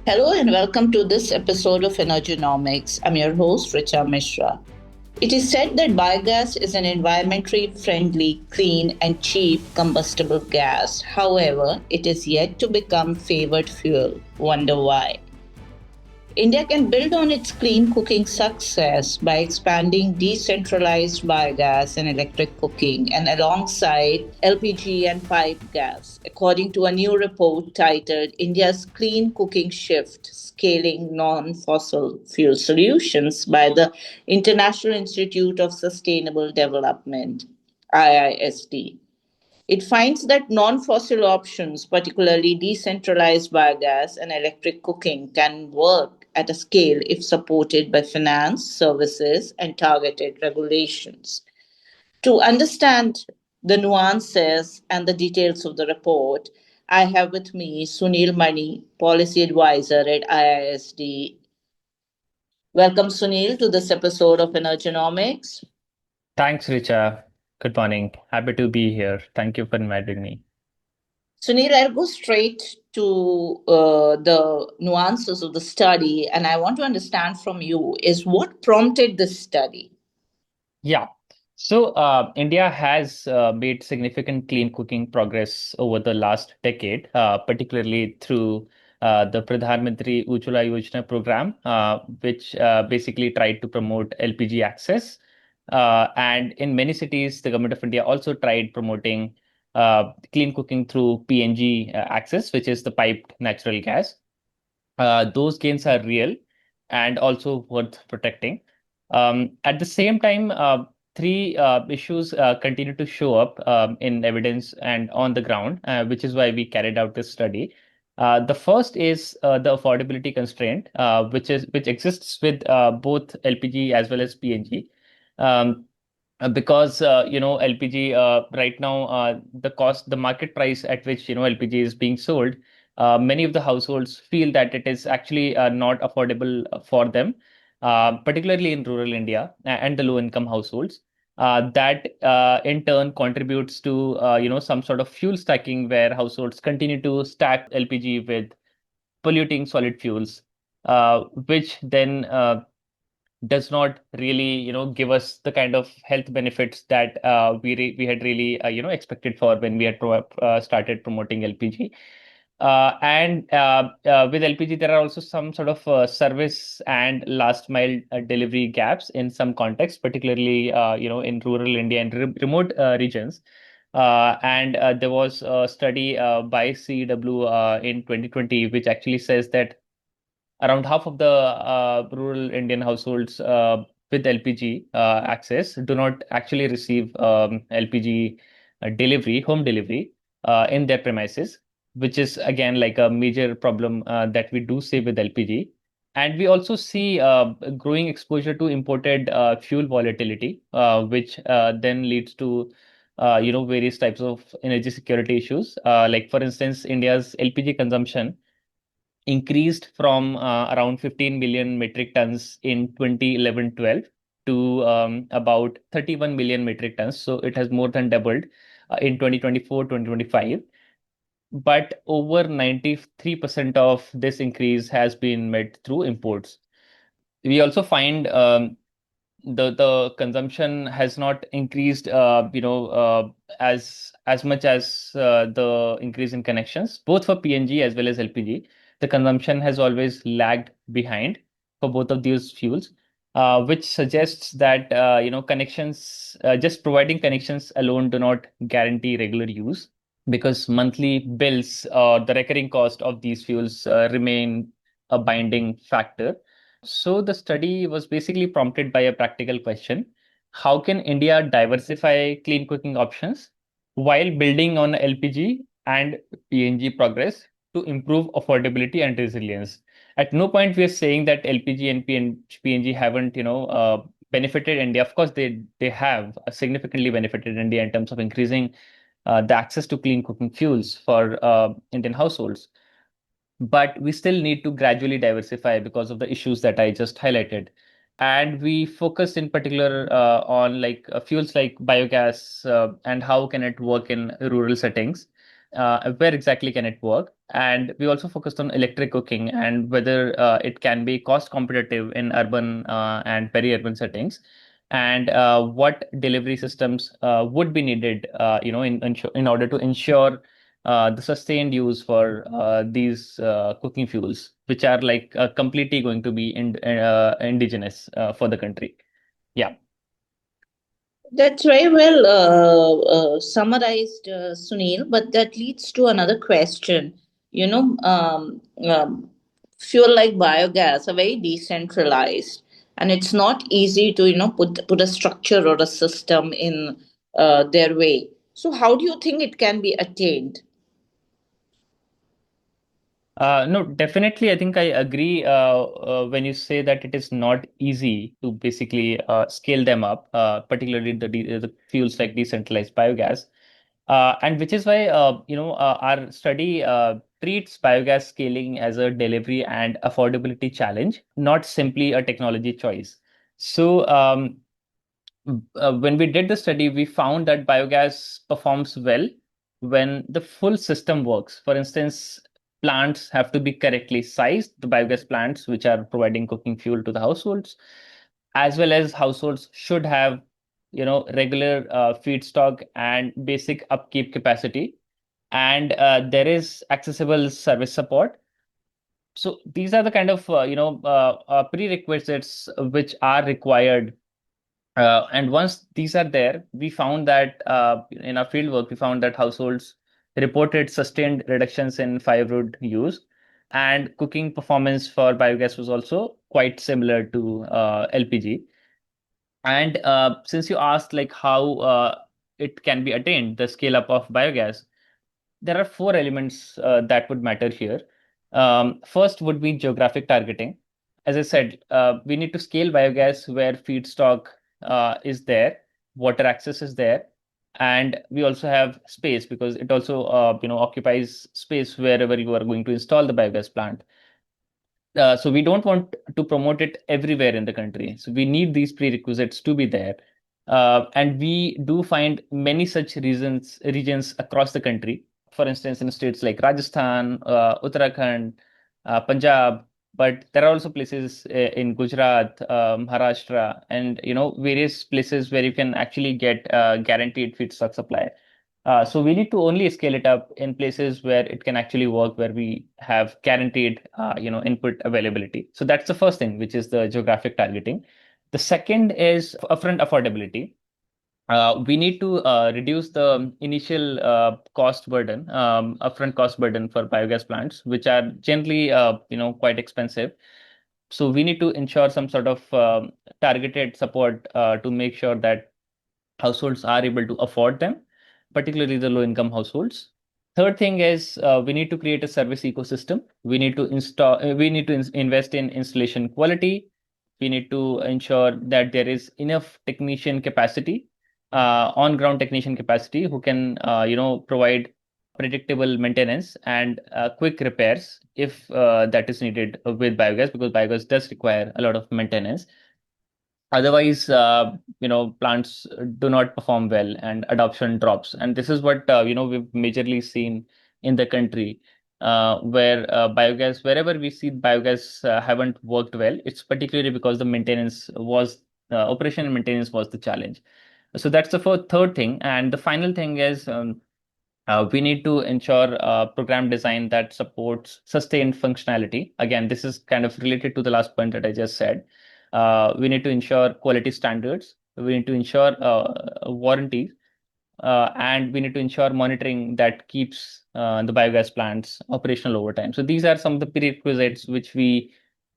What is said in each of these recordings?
Hello and welcome to this episode of Energonomics. I'm your host, Richa Mishra. It is said that biogas is an environmentally friendly, clean, and cheap combustible gas. However, it is yet to become favored fuel. Wonder why? India can build on its clean cooking success by expanding decentralized biogas and electric cooking and alongside LPG and pipe gas. According to a new report titled India's Clean Cooking Shift Scaling Non Fossil Fuel Solutions by the International Institute of Sustainable Development, IISD. It finds that non fossil options, particularly decentralized biogas and electric cooking, can work at a scale if supported by finance, services, and targeted regulations. To understand the nuances and the details of the report, I have with me Sunil Mani, Policy Advisor at IISD. Welcome, Sunil, to this episode of Energonomics. Thanks, Richa. Good morning. Happy to be here. Thank you for inviting me. Sunil, I'll go straight to the nuances of the study, and I want to understand from you is what prompted this study? Yeah. India has made significant clean cooking progress over the last decade, particularly through the Pradhan Mantri Ujjwala Yojana program, which basically tried to promote LPG access. And in many cities, the government of India also tried promoting clean cooking through PNG access, which is the piped natural gas. Those gains are real and also worth protecting. At the same time, three issues continue to show up in evidence and on the ground, which is why we carried out this study. The first is the affordability constraint, which exists with both LPG as well as PNG. Um, because LPG right now the market price at which LPG is being sold, many of the households feel that it is actually not affordable for them, particularly in rural India and the low income households. That in turn contributes to some sort of fuel stacking where households continue to stack LPG with polluting solid fuels, which then does not really give us the kind of health benefits that we had really expected for when we had started promoting LPG. And with LPG, there are also some sort of service and last mile delivery gaps in some contexts, particularly in rural India and remote regions. And there was a study by CW in 2020, which actually says that around half of the rural Indian households with LPG access do not actually receive LPG home delivery in their premises, which is again like a major problem that we do see with LPG. And we also see growing exposure to imported fuel volatility, which then leads to various types of energy security issues. Like for instance, India's LPG consumption increased from around 15 million metric tons in 2011-12 to about 31 million metric tons. So it has more than doubled in 2024-2025. But over 93% of this increase has been met through imports. We also find the consumption has not increased, as much as the increase in connections, both for PNG as well as LPG. The consumption has always lagged behind for both of these fuels, which suggests that connections, just providing connections alone, do not guarantee regular use because monthly bills or the recurring cost of these fuels remain a binding factor. So the study was basically prompted by a practical question. How can India diversify clean cooking options while building on LPG and PNG progress to improve affordability and resilience? At no point we are saying that LPG and PNG haven't, benefited India. Of course, they have significantly benefited India in terms of increasing the access to clean cooking fuels for Indian households. But we still need to gradually diversify because of the issues that I just highlighted. And we focused in particular on like fuels like biogas and how can it work in rural settings. where exactly can it work? And we also focused on electric cooking and whether it can be cost competitive in urban and peri-urban settings, and what delivery systems would be needed, in order to ensure the sustained use for these cooking fuels, which are like completely going to be indigenous for the country. Yeah. That's very well summarized, Sunil. But that leads to another question. You know, fuel like biogas are very decentralized, and it's not easy to put a structure or a system in their way. So, how do you think it can be attained? No, definitely. I think I agree when you say that it is not easy to basically scale them up, particularly the fuels like decentralized biogas. And which is why, our study treats biogas scaling as a delivery and affordability challenge, not simply a technology choice. So, when we did the study, we found that biogas performs well when the full system works. For instance, plants have to be correctly sized, the biogas plants, which are providing cooking fuel to the households, as well as households should have, regular feedstock and basic upkeep capacity. And there is accessible service support. So these are the kind of, prerequisites which are required, and once these are there, we found that in our field work, we found that households reported sustained reductions in firewood use, and cooking performance for biogas was also quite similar to LPG. And since you asked like how it can be attained, the scale up of biogas, there are four elements that would matter here. First would be geographic targeting. As I said, we need to scale biogas where feedstock is there, water access is there, and we also have space because it also occupies space wherever you are going to install the biogas plant. So we don't want to promote it everywhere in the country. So we need these prerequisites to be there. And we do find many such regions across the country. For instance, in states like Rajasthan, Uttarakhand, Punjab, but there are also places in Gujarat, Maharashtra, and various places where you can actually get guaranteed feedstock supply. So we need to only scale it up in places where it can actually work, where we have guaranteed, input availability. So that's the first thing, which is the geographic targeting. The second is upfront affordability. We need to reduce the initial cost burden, upfront cost burden for biogas plants, which are generally, quite expensive. So we need to ensure some sort of targeted support to make sure that households are able to afford them, particularly the low income households. Third thing is we need to create a service ecosystem. We need to invest in installation quality. We need to ensure that there is enough technician capacity, on ground technician capacity who can, provide predictable maintenance and quick repairs if that is needed with biogas, because biogas does require a lot of maintenance. Otherwise, plants do not perform well and adoption drops. And this is what, we've majorly seen in the country, where biogas, wherever we see biogas haven't worked well, it's particularly because the operation and maintenance was the challenge. So that's the third thing. And the final thing is, we need to ensure program design that supports sustained functionality. Again, this is kind of related to the last point that I just said. We need to ensure quality standards. We need to ensure warranties, and we need to ensure monitoring that keeps the biogas plants operational over time. So these are some of the prerequisites which we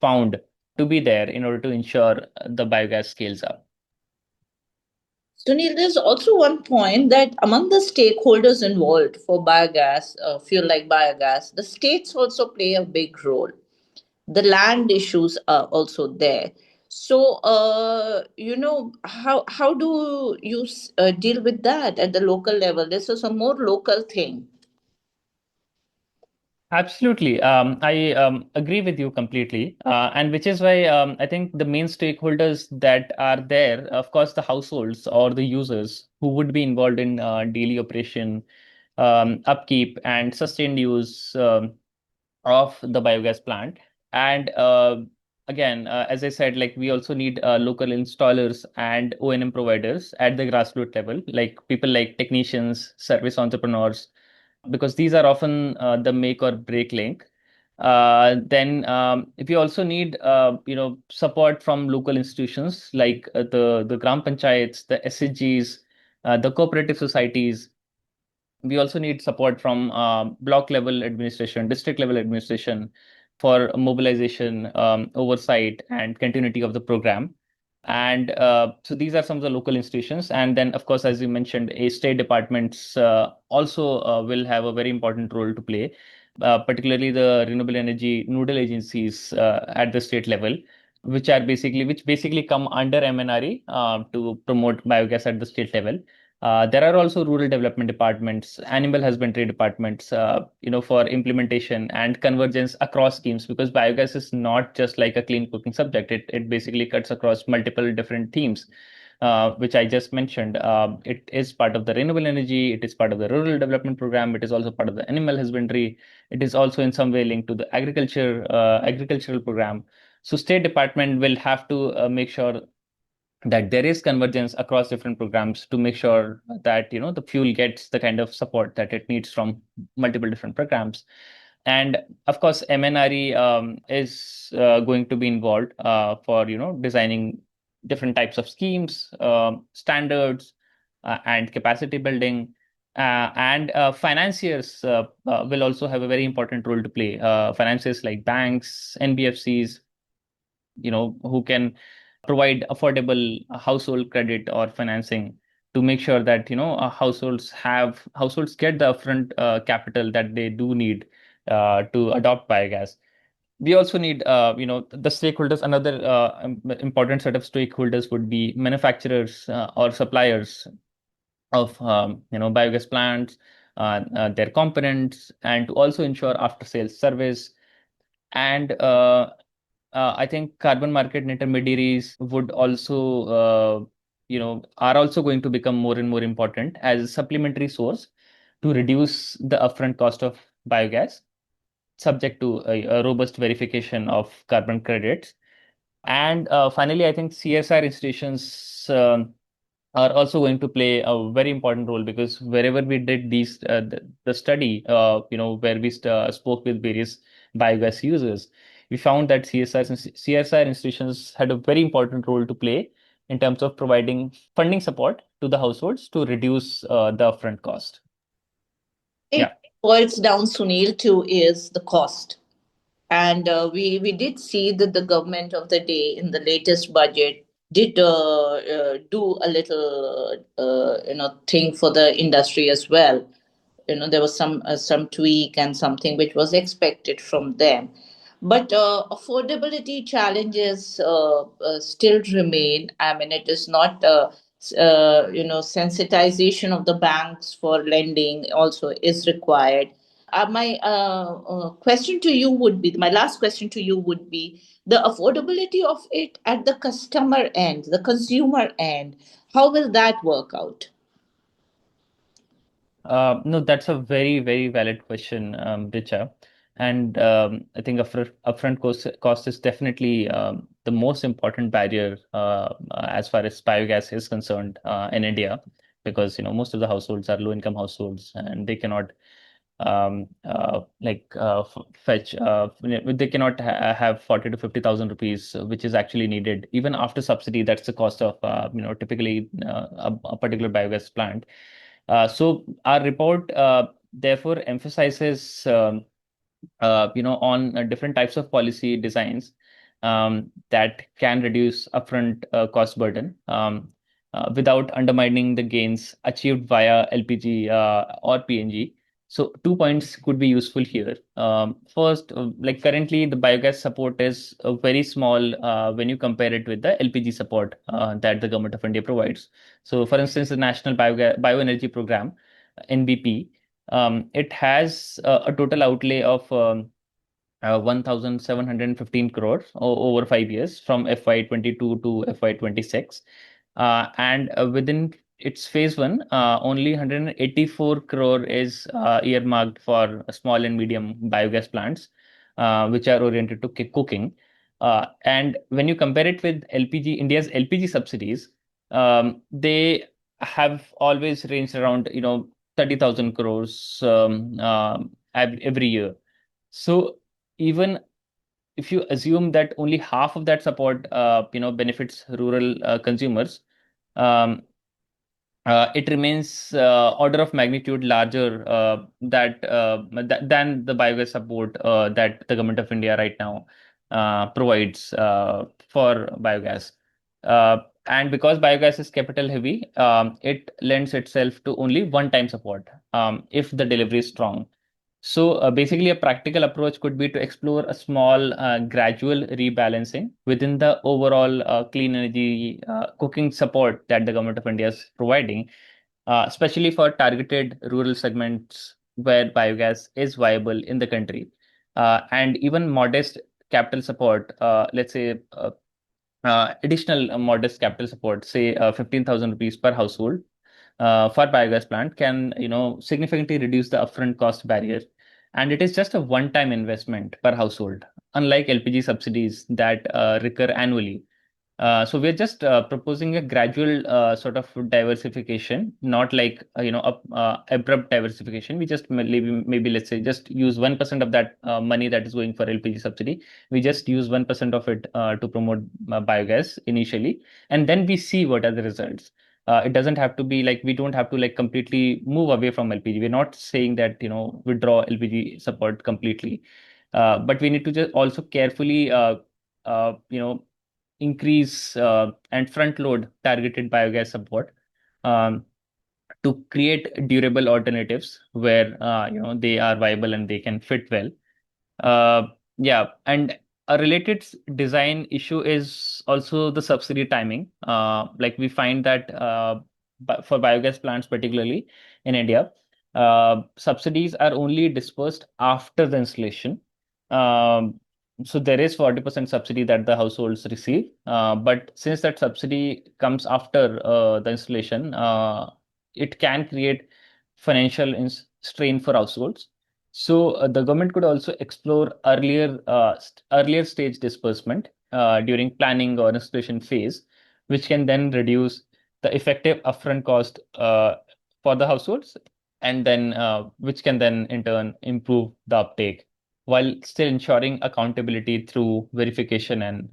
found to be there in order to ensure the biogas scales up. Sunil, there's also one point that among the stakeholders involved for biogas, fuel like biogas, the states also play a big role. The land issues are also there. So, how do you deal with that at the local level? This is a more local thing. Absolutely. I agree with you completely. And which is why I think the main stakeholders that are there, of course, the households or the users who would be involved in daily operation upkeep and sustained use of the biogas plant. And again, as I said, like we also need local installers and O&M providers at the grassroots level, like people like technicians, service entrepreneurs, because these are often the make or break link. Then if you also need support from local institutions like the gram panchayats, the SHGs, the cooperative societies. We also need support from block level administration, district level administration for mobilization, oversight, and continuity of the program. And so these are some of the local institutions. And then, of course, as you mentioned, a state departments also will have a very important role to play, particularly the renewable energy nodal agencies at the state level, which basically come under MNRE to promote biogas at the state level. There are also rural development departments, animal husbandry departments, for implementation and convergence across schemes, because biogas is not just like a clean cooking subject. It basically cuts across multiple different themes, which I just mentioned. It is part of the renewable energy. It is part of the rural development program. It is also part of the animal husbandry. It is also in some way linked to the agricultural program. So state department will have to make sure that there is convergence across different programs to make sure that the fuel gets the kind of support that it needs from multiple different programs. And of course, MNRE is going to be involved for designing different types of schemes, standards, and capacity building. And financiers will also have a very important role to play. Financiers like banks, NBFCs, who can provide affordable household credit or financing to make sure that households get the upfront capital that they do need to adopt biogas. We also need the stakeholders. Another important set of stakeholders would be manufacturers or suppliers of biogas plants, their components, and to also ensure after sales service. And I think carbon market intermediaries would also, are also going to become more and more important as a supplementary source to reduce the upfront cost of biogas, subject to a robust verification of carbon credits. And finally, I think CSR institutions are also going to play a very important role, because wherever we did the study, where we spoke with various biogas users, we found that CSR institutions had a very important role to play in terms of providing funding support to the households to reduce the upfront cost. It Yeah. boils down, Sunil, to is the cost. And we did see that the government of the day in the latest budget did do a little thing for the industry as well. There was some tweak and something which was expected from them, but affordability challenges still remain. I mean, it is not sensitization of the banks for lending also is required. My question to you would be, my last question to you would be, the affordability of it at the customer end, the consumer end. How will that work out? No, that's a very, very valid question, Richa. And I think upfront cost is definitely the most important barrier as far as biogas is concerned in India, because most of the households are low-income households and they cannot fetch. They cannot have 40 to 50,000 rupees, which is actually needed even after subsidy. That's the cost of typically a particular biogas plant. So our report therefore emphasizes on different types of policy designs that can reduce upfront cost burden without undermining the gains achieved via LPG or PNG. So 2 points could be useful here. First, like currently the biogas support is very small when you compare it with the LPG support that the government of India provides. So for instance, the National Bioenergy Program, NBP, it has a total outlay of 1,715 crores over 5 years from FY22 to FY26. And within its phase one, only 184 crore is earmarked for small and medium biogas plants, which are oriented to cooking. And when you compare it with LPG, India's LPG subsidies, they have always ranged around 30,000 crores every year. So even if you assume that only half of that support benefits rural consumers, um, it remains order of magnitude larger than the biogas support that the government of India right now provides for biogas. And because biogas is capital heavy, it lends itself to only one-time support if the delivery is strong. So basically, a practical approach could be to explore a small, gradual rebalancing within the overall clean energy cooking support that the government of India is providing, especially for targeted rural segments where biogas is viable in the country. And even modest capital support, let's say additional modest capital support, say 15,000 rupees per household for biogas plant can significantly reduce the upfront cost barrier, and it is just a one-time investment per household, unlike LPG subsidies that recur annually. So we're just proposing a gradual sort of diversification, not like abrupt diversification. We just maybe let's say just use 1% of that money that is going for LPG subsidy. We just use 1% of it to promote biogas initially, and then we see what are the results. It doesn't have to be like we don't have to like completely move away from LPG. We're not saying that withdraw LPG support completely, but we need to just also carefully uh, you know increase and front load targeted biogas support um, to create durable alternatives where they are viable and they can fit well. Yeah, and a related design issue is also the subsidy timing. Like we find that for biogas plants, particularly in India, subsidies are only dispersed after the installation. Um, so there is 40% subsidy that the households receive, but since that subsidy comes after the installation, it can create financial strain for households. So the government could also explore earlier stage disbursement during planning or installation phase, which can then reduce the effective upfront cost for the households, and then which can then in turn improve the uptake while still ensuring accountability through verification and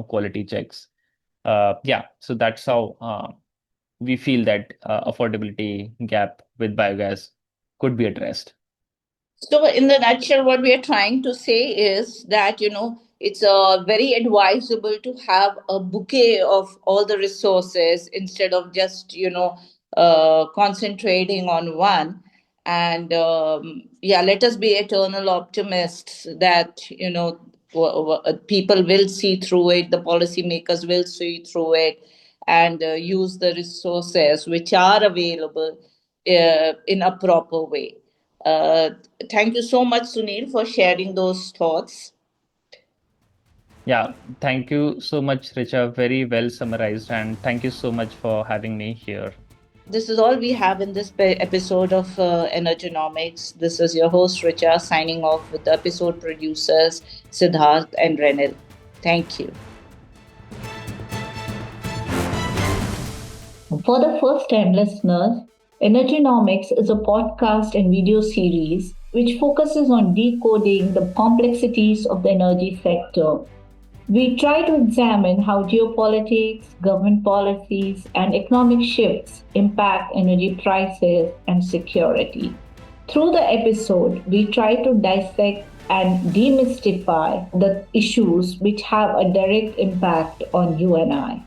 quality checks. Yeah, so that's how we feel that affordability gap with biogas could be addressed. So, in the nutshell, what we are trying to say is that, it's very advisable to have a bouquet of all the resources instead of just, concentrating on one. And yeah, let us be eternal optimists that, people will see through it, the policymakers will see through it, and use the resources which are available in a proper way. Uh, Thank you so much, Sunil, for sharing those thoughts. Yeah, thank you so much, Richa. Very well summarized, and thank you so much for having me here. This is all we have in this episode of Energonomics. This is your host, Richa, signing off with the episode producers, Siddharth and Renil. Thank you. For the first time listeners, Energonomics is a podcast and video series which focuses on decoding the complexities of the energy sector. We try to examine how geopolitics, government policies, and economic shifts impact energy prices and security. Through the episode, we try to dissect and demystify the issues which have a direct impact on you and I.